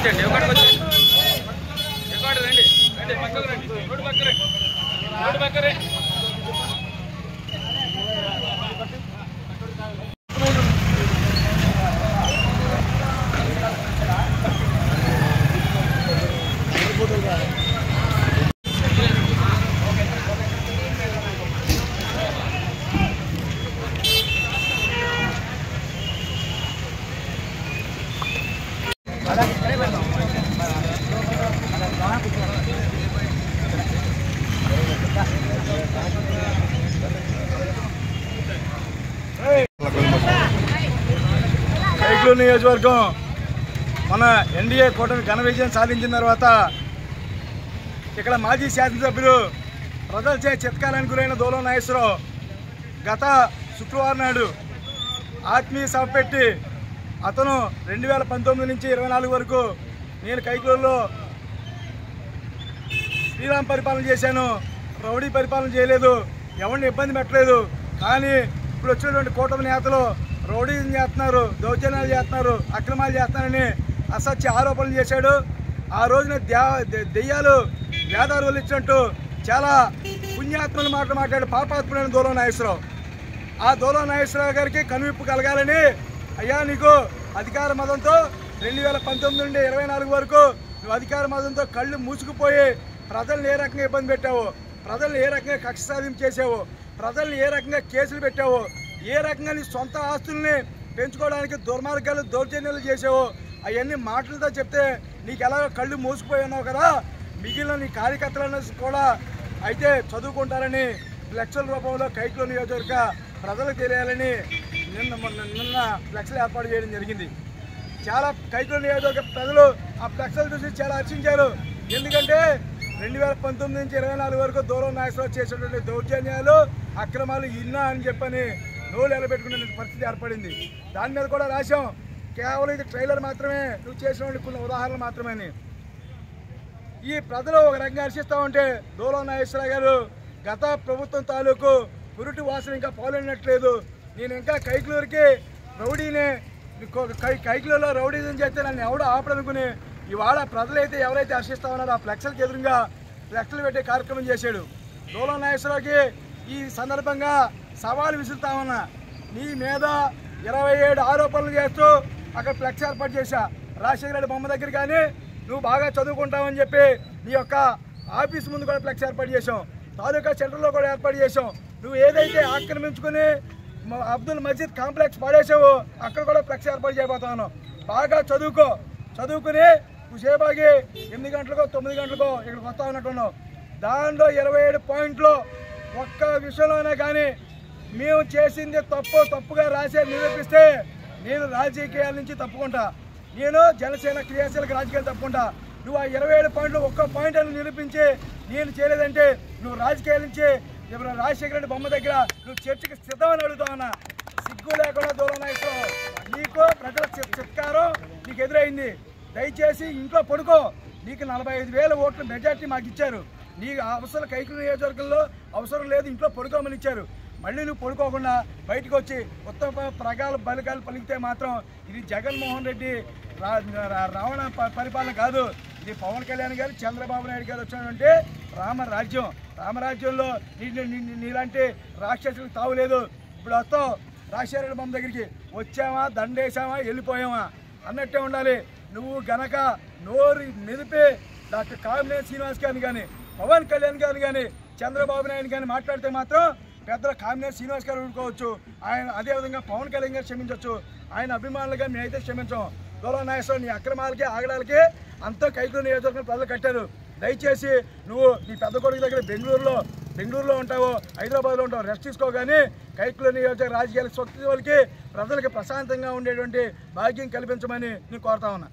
వచ్చేయండి రికార్డు రండి రండి పక్కకు రండి రోడ్డు పక్క రండి రోడ్డు పక్క రండి కైకలూరు నియోజకవర్గం మన ఎన్డీఏ కూటమి ఘన విజయం సాధించిన తర్వాత ఇక్కడ మాజీ శాసనసభ్యులు ప్రజలచే చిత్కారానికి గురైన దూలం నాగేశ్వరరావు గత శుక్రవారం నాడు ఆత్మీయ సభ పెట్టి అతను 2019 నుంచి 24 వరకు నేను కైకలూరులో శ్రీరామ్ పరిపాలన చేశాను, రౌడీ పరిపాలన చేయలేదు, ఎవరిని ఇబ్బంది పెట్టలేదు. కానీ ఇప్పుడు వచ్చినటువంటి కూటమి నేతలు రౌడీజం చేస్తున్నారు, దౌర్జన్యాలు చేస్తున్నారు, అక్రమాలు చేస్తున్నారని అసత్య ఆరోపణలు చేశాడు. ఆ రోజున దెయ్యాలు వేదాలు వల్లించినట్టు చాలా పుణ్యాత్మల మాటలు మాట్లాడు పాపాత్ముడైన దూలం నాగేశ్వరరావు. ఆ దూలం నాగేశ్వరరావు గారికి కనువిప్పు కలగాలని, అయ్యా నీకు అధికార మదంతో 2019 నుండి 24 వరకు నువ్వు అధికార మదంతో కళ్ళు మూసుకుపోయి ప్రజల్ని ఏ రకంగా ఇబ్బంది పెట్టావు, ప్రజల్ని ఏ రకంగా కక్ష సాధింపు చేసావు, ప్రజల్ని ఏ రకంగా కేసులు పెట్టావు, ఏ రకంగా నీ సొంత ఆస్తుల్ని పెంచుకోవడానికి దుర్మార్గాలు దౌర్జన్యాలు చేసావు, అవన్నీ మాటలతో చెప్తే నీకు ఎలా కళ్ళు మూసుకుపోయి ఉన్నావు కదా. మిగిలిన నీ కార్యకర్తలను కూడా అయితే చదువుకుంటారని ఫ్లెక్సుల రూపంలో కైకలూరు నియోజకవర్గ ప్రజలకు తెలియాలని నిన్న ఫ్లెక్సులు ఏర్పాటు చేయడం జరిగింది. చాలా కైకలూరు నియోజకవర్గ ప్రజలు ఆ ఫ్లెక్సులు చూసి చాలా హర్షించారు. ఎందుకంటే 2019 నుంచి 24 వరకు దూలం నాగేశ్వరరావు చేసేటువంటి దౌర్జన్యాలు అక్రమాలు ఇన్నా అని చెప్పని నోళ్ళు ఎలబెట్టుకునే పరిస్థితి ఏర్పడింది. దాని మీద కూడా రాశాం, కేవలం ఇది ట్రైలర్ మాత్రమే, నువ్వు చేసిన కొన్ని ఉదాహరణలు మాత్రమే. ఈ ప్రజలు ఒక రకంగా హర్షిస్తూ ఉంటే దూలం నాగేశ్వరరావు గారు గత ప్రభుత్వం తాలూకు పురుటి వాసన ఇంకా పాల్గొనట్లేదు, నేను ఇంకా కైకలూరుకి రౌడీనే, కైకలూరులో రౌడీజం చేస్తే నన్ను ఎవడో ఆపడనుకుని ఇవాళ ప్రజలైతే ఎవరైతే హర్షిస్తా ఉన్నారో ఆ ఫ్లెక్స్లకు ఎదురుగా ఫ్లెక్స్లు పెట్టే కార్యక్రమం చేశాడు. దూలం నాగేశ్వరరావుకి ఈ సందర్భంగా సవాలు విసురుతా ఉన్నా, నీ మీద 27 ఆరోపణలు చేస్తూ అక్కడ ఫ్లెక్స్ ఏర్పాటు చేశా. రాజశేఖర రెడ్డి బొమ్మ దగ్గర కానీ నువ్వు బాగా చదువుకుంటావని చెప్పి నీ యొక్క ఆఫీస్ ముందు కూడా ఫ్లెక్స్ ఏర్పాటు చేసాం, తాలూకా సెంటర్లో కూడా ఏర్పాటు చేసాం. నువ్వు ఏదైతే ఆక్రమించుకుని అబ్దుల్ మజీద్ కాంప్లెక్స్ పడేసావో అక్కడ కూడా ఫ్లెక్స్ ఏర్పాటు చేయబోతాను. బాగా చదువుకుని కుషేబాగి 8 గంటలకో 9 గంటలకో ఇక్కడికి వస్తా ఉన్నట్టున్నావు. దానిలో 27 పాయింట్లు ఒక్క విషయంలోనే కానీ మేము చేసింది తప్పుగా రాసే నిరూపిస్తే నేను రాజకీయాల నుంచి తప్పుకుంటా, నేను జనసేన క్రియాశీలక రాజకీయాలు తప్పుకుంటా. నువ్వు ఆ 27 పాయింట్లు ఒక్క పాయింట్ అని నిరూపించి నేను చేయలేదంటే నువ్వు రాజకీయాల నుంచి రాజశేఖర రెడ్డి బొమ్మ దగ్గర నువ్వు చర్చకి సిద్ధమని అడుగుతా ఉన్నా. సిగ్గు లేకుండా దూరం నాయకులు, నీకు ప్రజల చిత్కారం నీకు ఎదురైంది. దయచేసి ఇంట్లో పడుకో, నీకు 45,000 ఓట్ల మెజార్టీ మాకు ఇచ్చారు, నీకు అవసరం కైకలూరు నియోజకవర్గంలో అవసరం లేదు, ఇంట్లో పడుకోమని ఇచ్చారు. మళ్ళీ నువ్వు పడుకోకుండా బయటకు వచ్చి ఉత్తమ ప్రగాలు బలిగాలు పలికితే మాత్రం ఇది జగన్మోహన్ రెడ్డి రావణ పరిపాలన కాదు, ఇది పవన్ కళ్యాణ్ గారు చంద్రబాబు నాయుడు గారు వచ్చినటువంటి రామరాజ్యం. రామరాజ్యంలో నీలాంటి రాక్షసులకు తావులేదు. ఇప్పుడు వస్తావు రాజశేఖర రెడ్డి బొమ్మ దగ్గరికి, వచ్చామా దండేసామా వెళ్ళిపోయామా అన్నట్టే ఉండాలి. నువ్వు గనక నోరు నిలిపి డాక్టర్ కామినేని శ్రీనివాస్ గారిని కానీ పవన్ కళ్యాణ్ గారిని కానీ చంద్రబాబు నాయుడు కానీ మాట్లాడితే మాత్రం పెద్దల కామినేని శ్రీనివాస్ గారు ఊరుకోవచ్చు, ఆయన అదేవిధంగా పవన్ కళ్యాణ్ గారు క్షమించవచ్చు, ఆయన అభిమానులుగా మేమైతే క్షమించాం. దూలం నాగేశ్వరరావు నీ అక్రమాలకి ఆగడాలకి అంతా కైకలూరు నియోజకవర్గం ప్రజలు కట్టారు. దయచేసి నువ్వు నీ పెద్ద కొడుకు దగ్గర బెంగళూరులో ఉంటావు, హైదరాబాద్లో ఉంటావు, రెస్ట్ తీసుకో. కానీ కైకలూరు నియోజకవర్గ రాజకీయాలకు స్వచ్ఛ ప్రజలకి ప్రశాంతంగా ఉండేటువంటి భాగ్యం కల్పించమని నేను కోరుతా ఉన్నా.